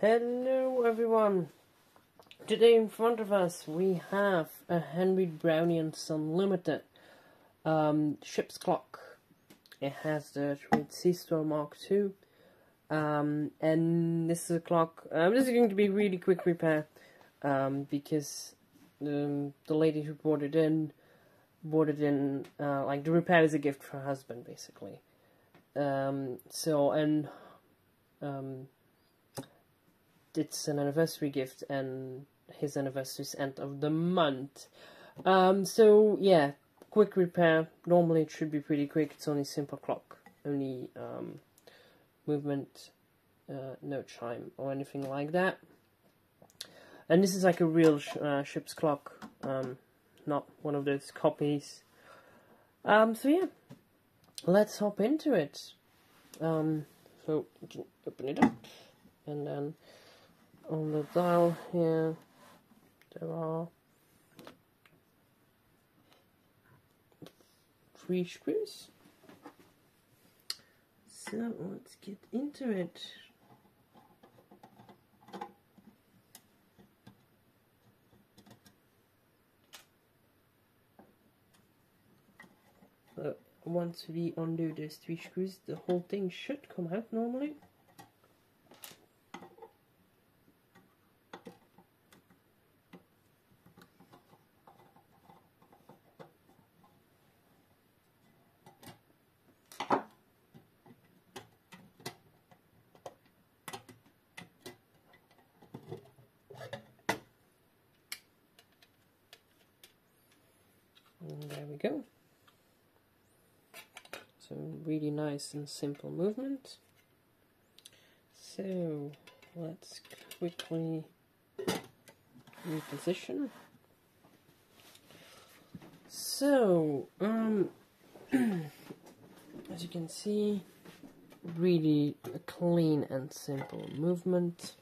Hello everyone! Today in front of us we have a Henry Browne & Son Limited ship's clock. It has the Sea Mark II, and this is a clock. This is going to be really quick repair because the lady who brought it in like the repair is a gift for her husband basically. It's an anniversary gift, and his anniversary is end of the month. So yeah, quick repair. Normally it should be pretty quick. It's only simple clock, only movement, no chime or anything like that. And this is like a real ship's clock, not one of those copies. So yeah, let's hop into it. So you can open it up, and then on the dial here there are 3 screws. So let's get into it. So once we undo those 3 screws, the whole thing should come out normally. And there we go. So really nice and simple movement. So let's quickly reposition. So as you can see, really a clean and simple movement.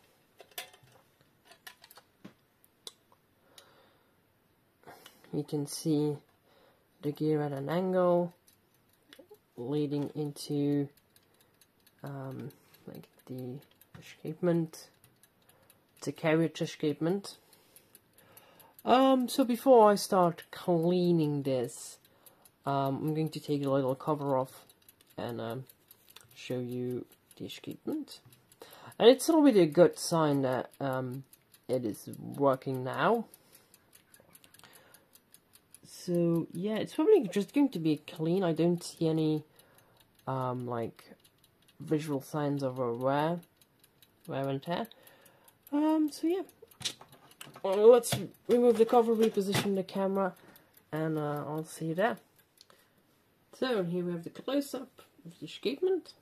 You can see the gear at an angle leading into like the escapement. It's a carriage escapement. So before I start cleaning this, I'm going to take the little cover off and show you the escapement. And it's already a good sign that it is working now. So yeah, it's probably just going to be clean. I don't see any like visual signs of a wear and tear. So yeah, let's remove the cover, reposition the camera, and I'll see you there. So here we have the close-up of the escapement.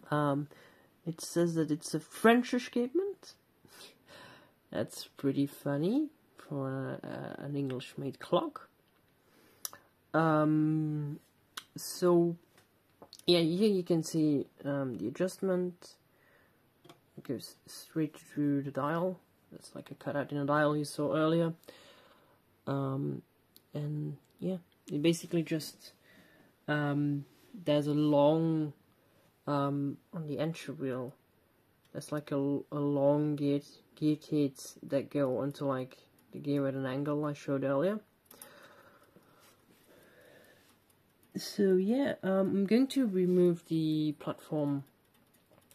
It says that it's a French escapement. That's pretty funny for an English-made clock. So yeah, here you can see the adjustment. It goes straight through the dial. That's like a cutout in a dial you saw earlier. And yeah, it basically just there's a long on the entry wheel. There's like a long gear teeth that go onto like the gear at an angle I showed earlier. So yeah, I'm going to remove the platform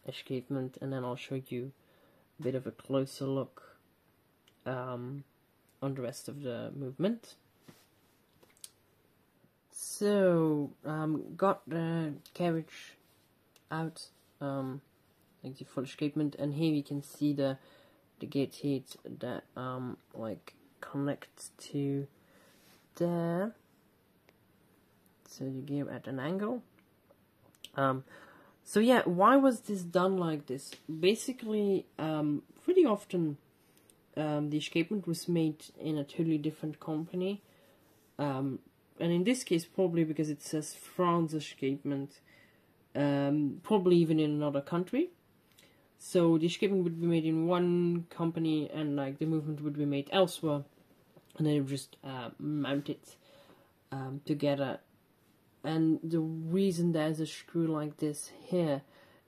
escapement, and then I'll show you a bit of a closer look on the rest of the movement. So got the carriage out, like the full escapement, and here you can see the gear teeth that like connect to there. So the gear at an angle. So yeah, why was this done like this? Basically, pretty often the escapement was made in a totally different company. And in this case, probably because it says France escapement, probably even in another country. So the escapement would be made in one company, and like the movement would be made elsewhere, and then it would just mount it together. And the reason there's a screw like this here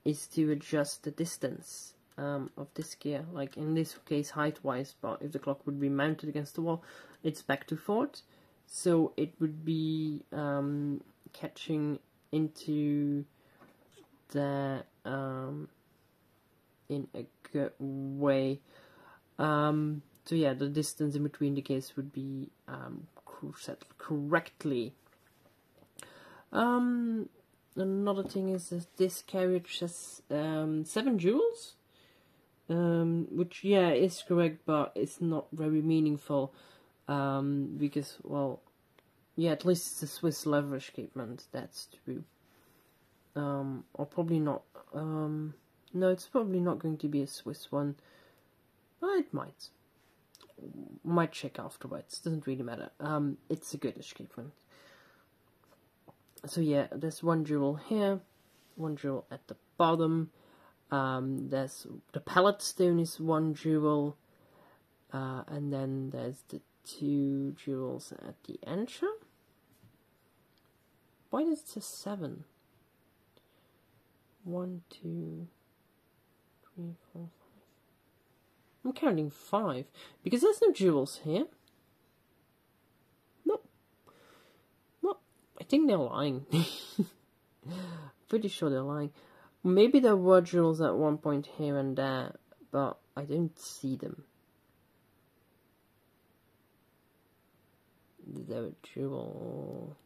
is to adjust the distance of this gear, like in this case height-wise, but if the clock would be mounted against the wall, it's back to forward, so it would be catching into the in a good way. So yeah, the distance in between the gears would be set correctly. Another thing is that this carriage has 7 jewels, which yeah is correct, but it's not very meaningful, because, well, yeah, at least it's a Swiss leather escapement, that's true. Or probably not, no, it's probably not going to be a Swiss one, but it might check afterwards, doesn't really matter. It's a good escapement. So yeah, there's 1 jewel here, 1 jewel at the bottom. There's the pallet stone is 1 jewel, and then there's the 2 jewels at the anchor. Why does it say 7? 1, 2, 3, 4, 5. I'm counting 5 because there's no jewels here. No, I think they're lying. Pretty sure they're lying. Maybe there were jewels at one point here and there, but I don't see them. Is there a jewel?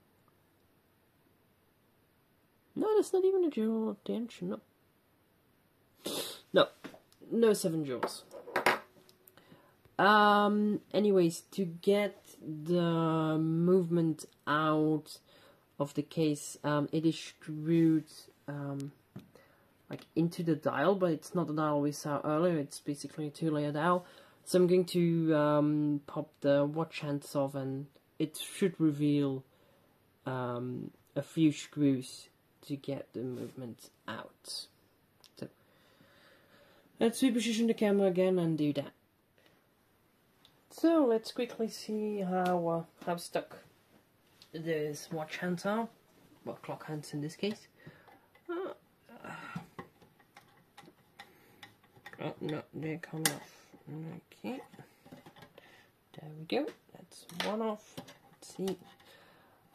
No, there's not even a jewel at the entrance. No 7 jewels. Anyways, to get the movement out of the case, it is screwed like into the dial, but it's not the dial we saw earlier, it's basically a 2-layer dial. So I'm going to pop the watch hands off, and it should reveal a few screws to get the movement out. So let's reposition the camera again and do that. So let's quickly see how stuck those watch hands are, well, clock hands in this case. Oh no, they're coming off. Okay, there we go. That's one off. Let's see,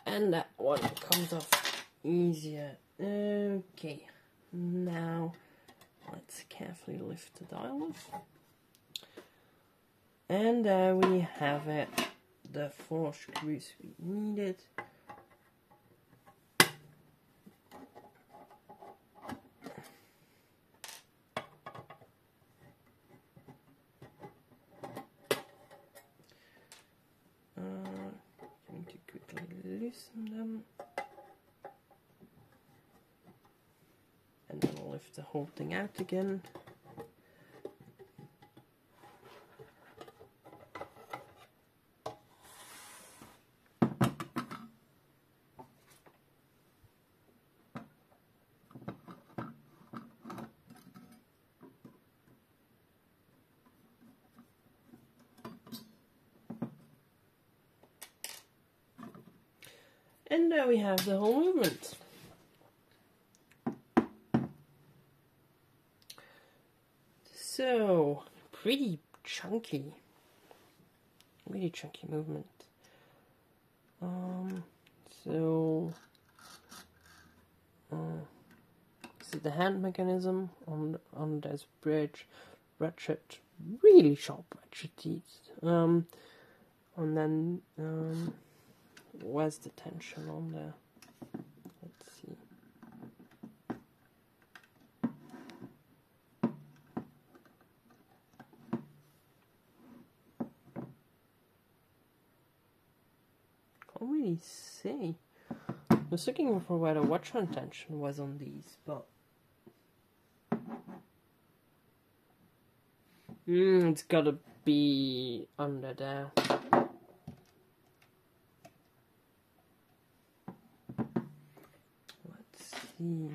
and that one comes off easier. Okay, now let's carefully lift the dial off. And there we have it, the 4 screws we needed. Going to quickly loosen them. And then we'll lift the whole thing out again. And there we have the whole movement. So, pretty chunky. Really chunky movement. So this is the hand mechanism on this bridge. Ratchet, really sharp ratchet teeth. And then where's the tension on there? Let's see. Can't really see. I was looking for where the watch hand tension was on these, but it's gotta be under there. See.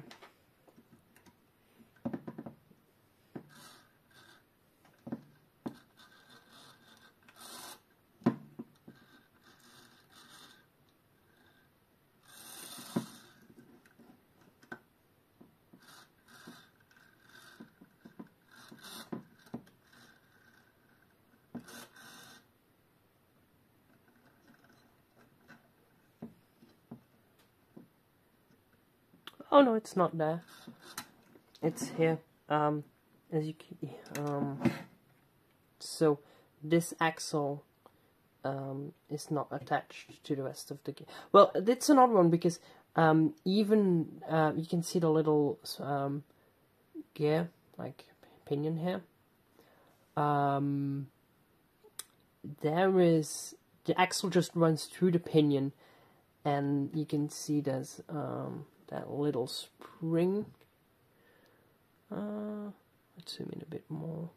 Oh no, it's not there. It's here. As you can, so this axle is not attached to the rest of the gear. Well, it's an odd one because even you can see the little gear, like pinion here. There is, the axle just runs through the pinion, and you can see there's that little spring. Let's zoom in a bit more.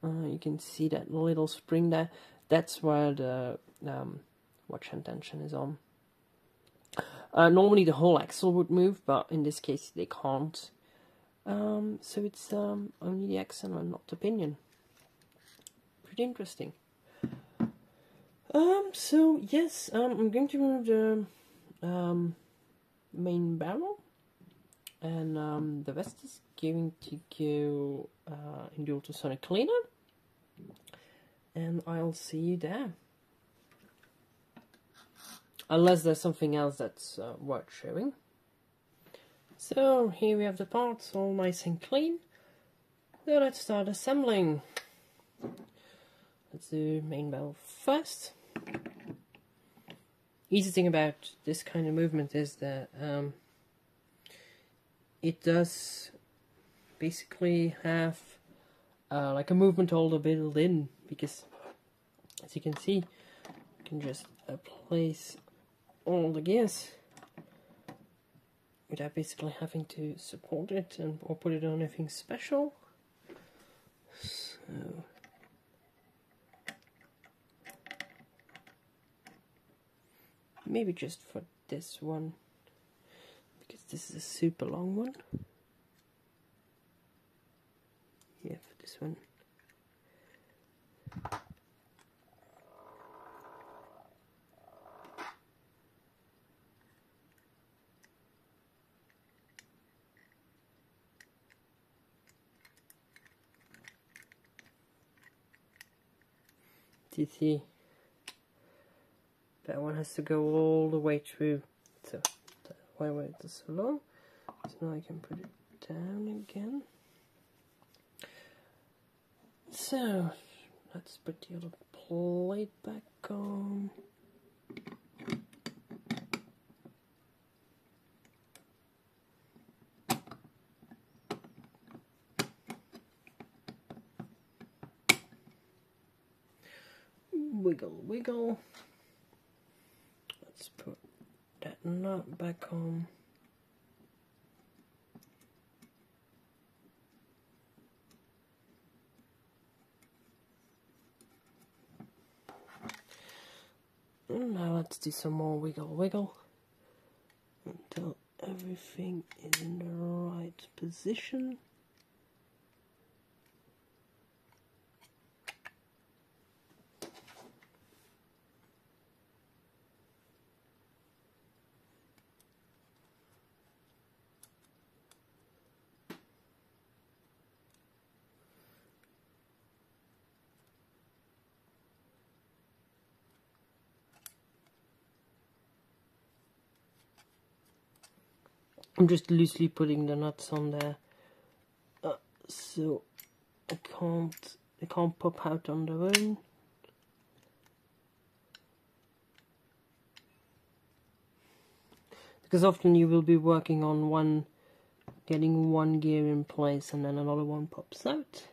You can see that little spring there. That's where the watch hand tension is on. Normally the whole axle would move, but in this case they can't. So it's only the axle and not the pinion. Pretty interesting. So yes, I'm going to remove the main barrel, and the rest is going to go in the ultrasonic cleaner, and I'll see you there. Unless there's something else that's worth showing. So here we have the parts all nice and clean. So let's start assembling. Let's do main barrel first. Easy thing about this kind of movement is that it does basically have like a movement holder built in, because as you can see, you can just place all the gears without basically having to support it or put it on anything special. So maybe just for this one, because this is a super long one. Yeah, for this one. See, that one has to go all the way through, so that's why it's so long. So now I can put it down again. So let's put the other plate back on. Wiggle, wiggle. Let's put that nut back on. And now let's do some more wiggle, wiggle until everything is in the right position. I'm just loosely putting the nuts on there, so they can't pop out on their own. Because often you will be working on getting one gear in place, and then another one pops out.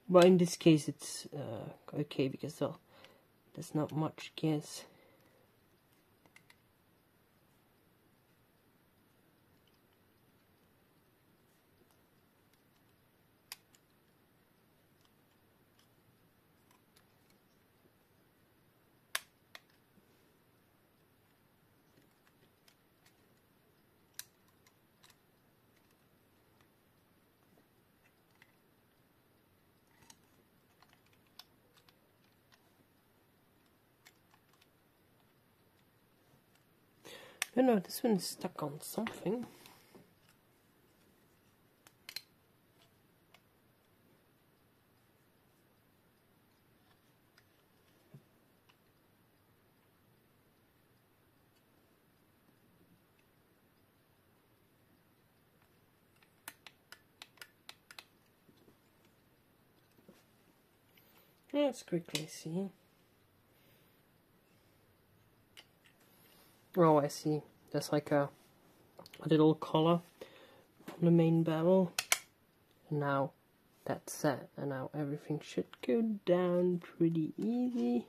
But in this case it's okay, because there's not much gears. No, this one is stuck on something. Let's quickly see. Oh, I see. There's like a little collar on the main barrel. Now that's set, and now everything should go down pretty easy.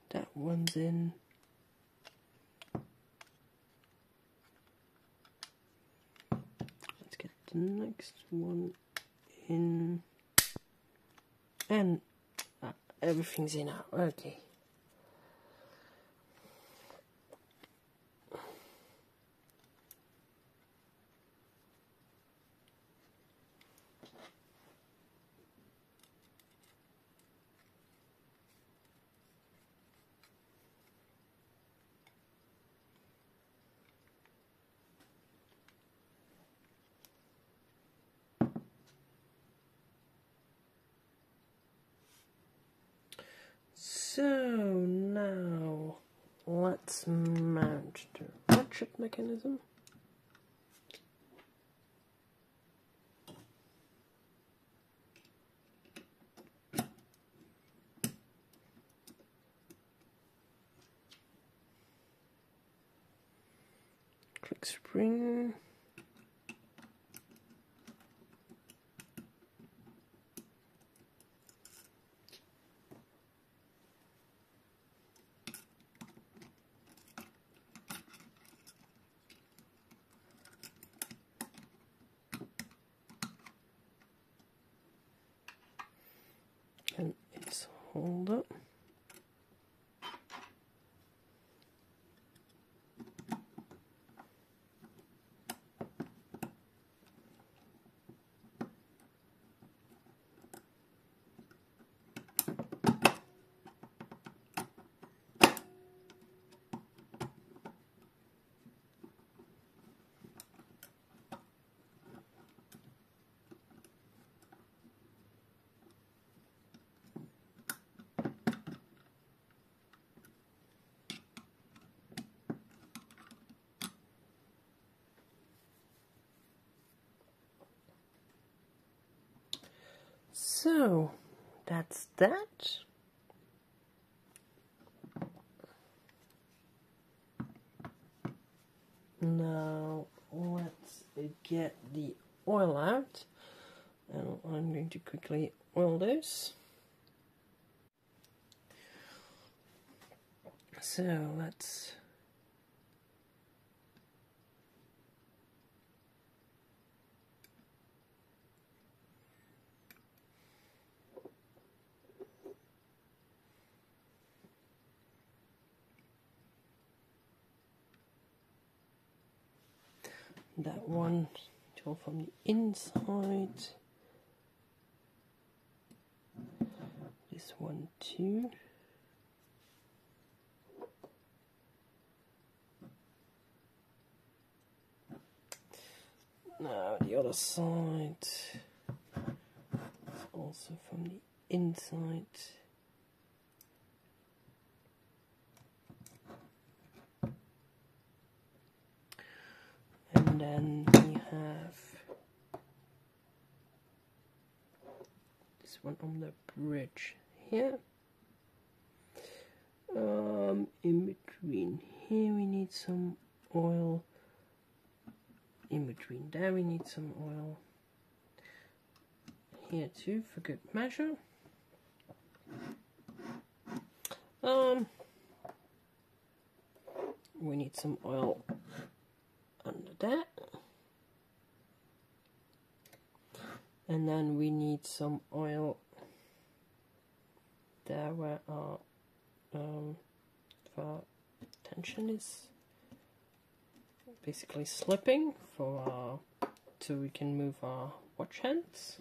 That one's in. Let's get the next one in. And everything's in now. Okay. So now let's mount the ratchet mechanism. Click spring. And its holder. So that's that. Now let's get the oil out, and I'm going to quickly oil this. So let's that one all from the inside. This one too. Now the other side, also from the inside. And then we have this one on the bridge here. In between here we need some oil. In between there we need some oil. Here too, for good measure. We need some oil under that. And then we need some oil there where our tension is basically slipping for our, so we can move our watch hands.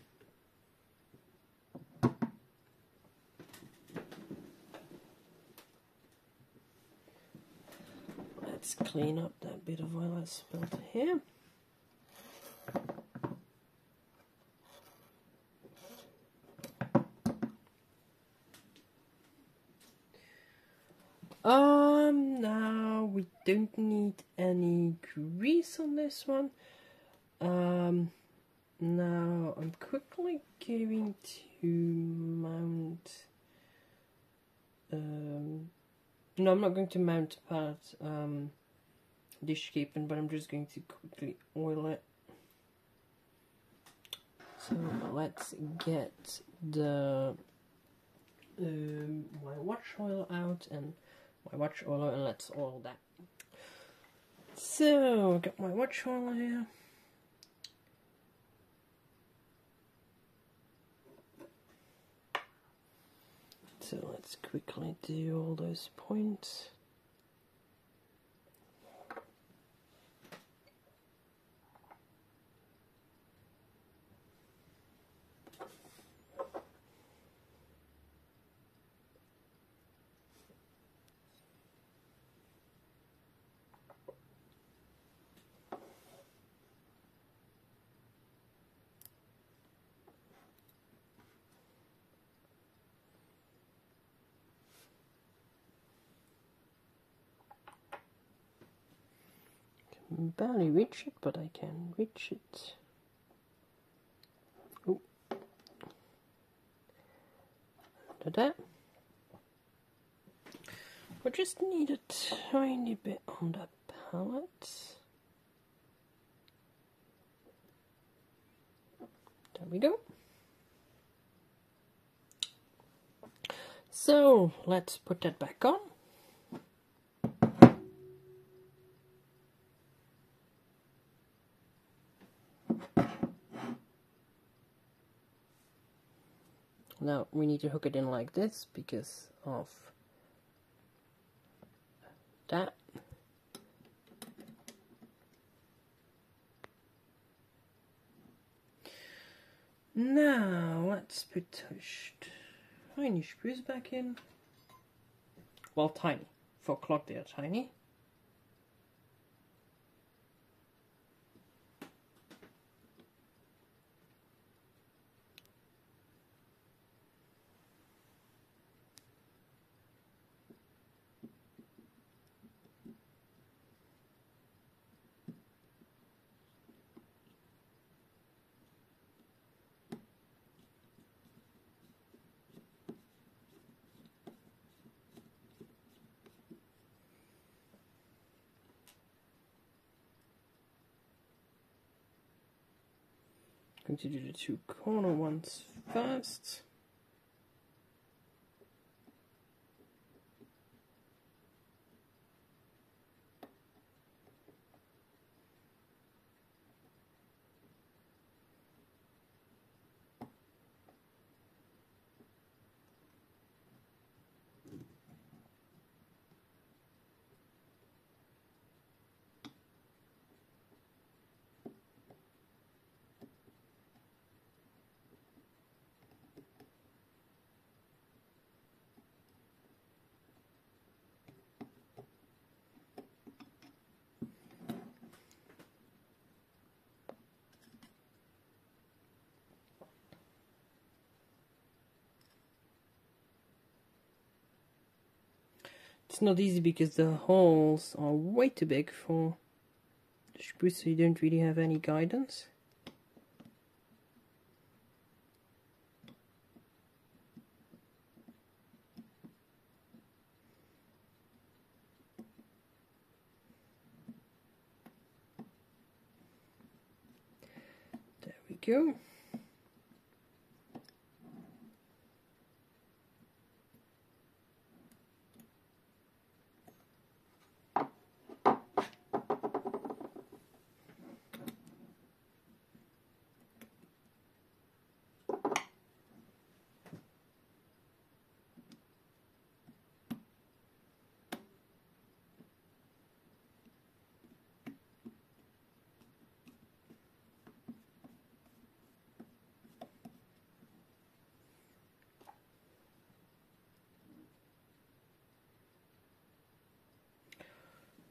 Let's clean up that bit of oil I spilled here. Now we don't need any grease on this one. Now I'm quickly going to mount. No, I'm not going to mount palette dish caping, but I'm just going to quickly oil it. So let's get the my watch oil out and my watch oil, and let's oil that. So got my watch oil here. So let's quickly do all those points. Barely reach it, but I can reach it. Oh, under that. We just need a tiny bit on the palette. There we go. So let's put that back on. Now we need to hook it in like this because of that. Now let's put tiny screws back in. Well, tiny. For clock they are tiny. Going to do the two corner ones first. It's not easy because the holes are way too big for the spruce, so you don't really have any guidance. There we go.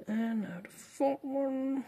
And now the fourth one.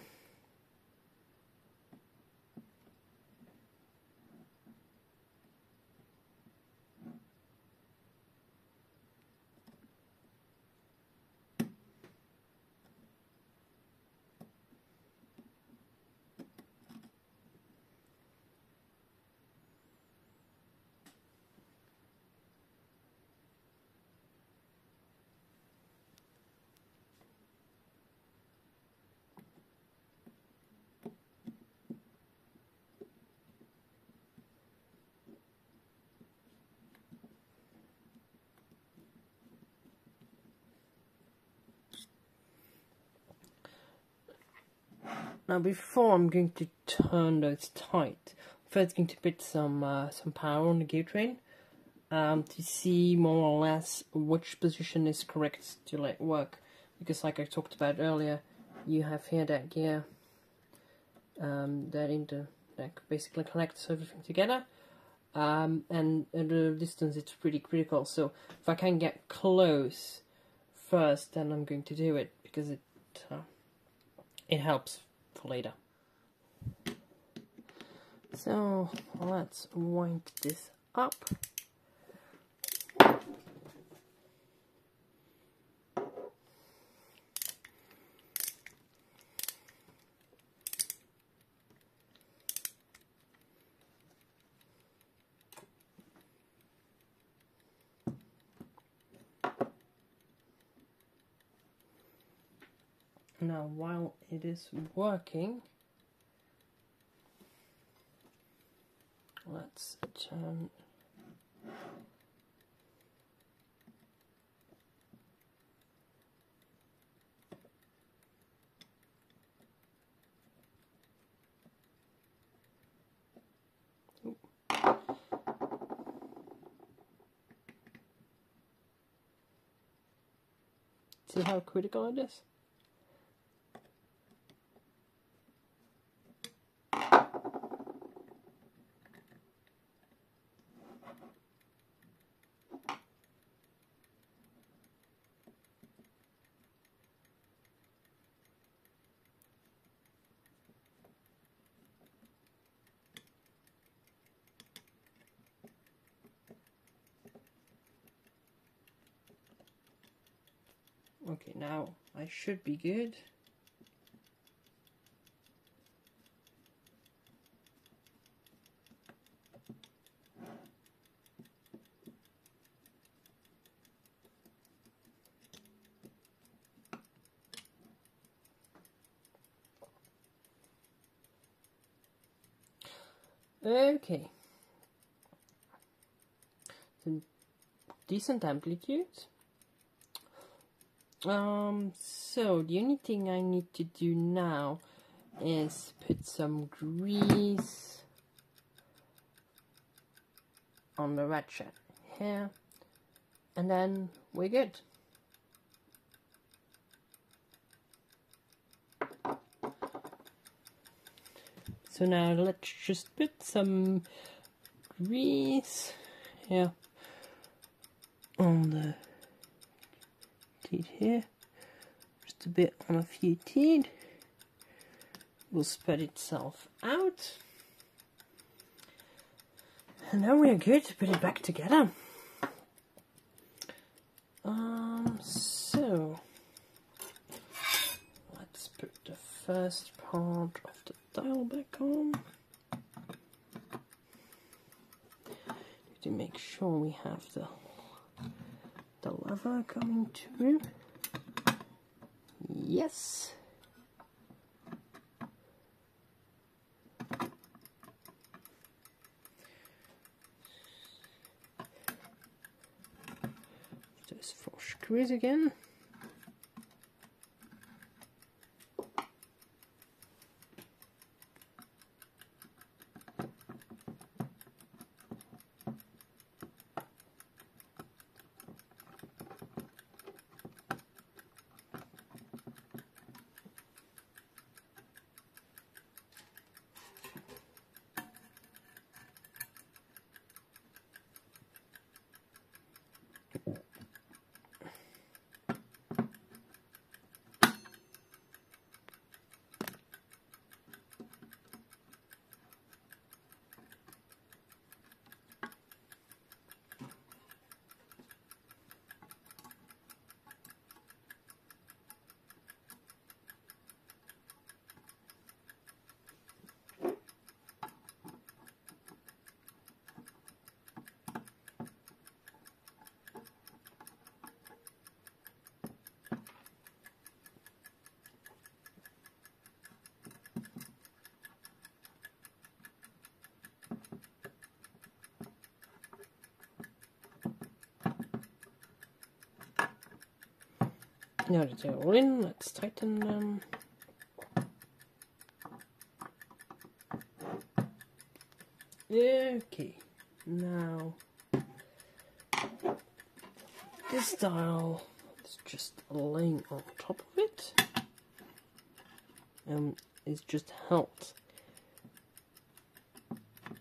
Now before I'm going to turn those tight, I'm first going to put some power on the gear train to see more or less which position is correct to let work. Because like I talked about earlier, you have here that gear that basically connects everything together. And at the distance it's pretty critical, so if I can get close first, then I'm going to do it, because it helps for later. So let's wind this up. Now, while it is working, let's turn see how critical it is? Okay, now I should be good. Okay. So, decent amplitude. So the only thing I need to do now is put some grease on the ratchet here, and then we're good. So now let's just put some grease here on the teeth here, just a bit on a few teeth. Will spread itself out, and then we're good to put it back together. So let's put the first part of the dial back on to make sure we have the lever coming through. Yes. Those 4 screws again. Now that they're all in, let's tighten them. Okay, now this dial is just laying on top of it and is just held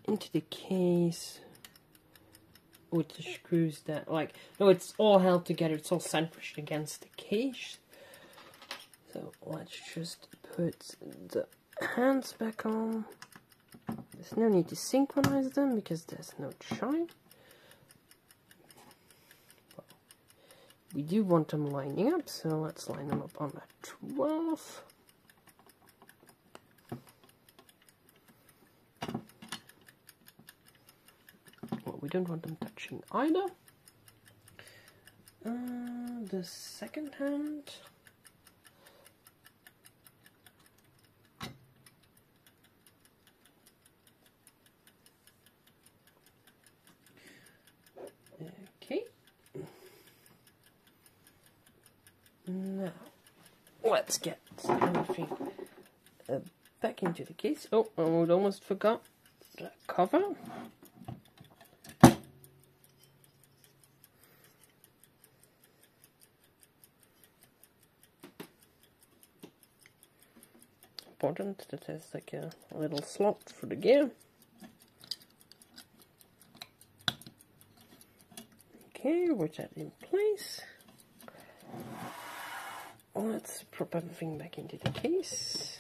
into the case with the screws that, like, no, it's all held together, it's all sandwiched against the case. So let's just put the hands back on. There's no need to synchronize them because there's no chime. But we do want them lining up, so let's line them up on that 12. Well, we don't want them touching either. The second hand. Okay. Now, let's get everything back into the case. Oh, I almost forgot the cover. Important that there's like a little slot for the gear. Okay, with that in place, let's prop everything back into the case.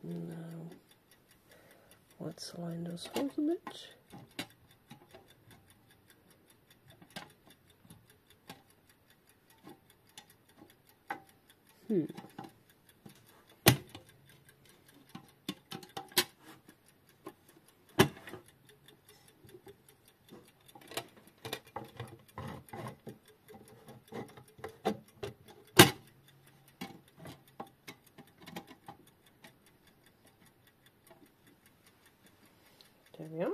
Now, let's align those holes a bit. There we are.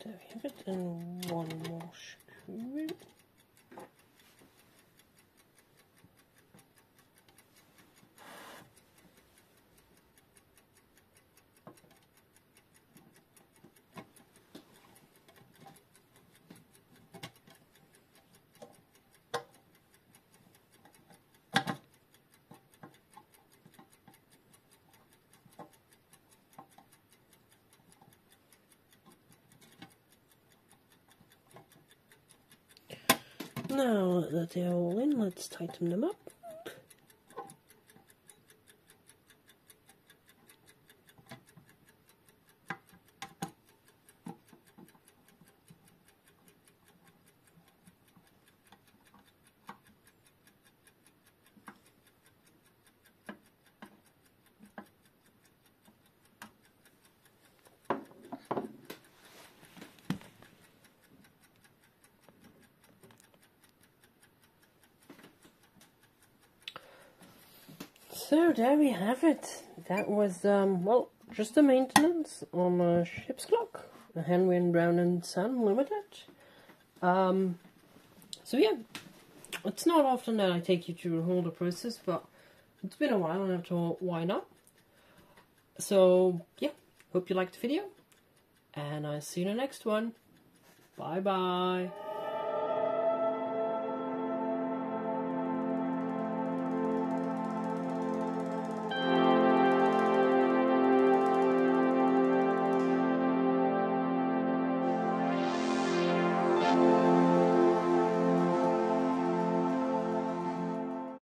There we have it, and one more screw. Now that they're all in, let's tighten them up. So there we have it. That was, well, just the maintenance on a ship's clock, a Henry & Browne & Son Limited. So yeah, it's not often that I take you through the whole process, but it's been a while and I thought, why not? So yeah, hope you liked the video, and I'll see you in the next one. Bye bye.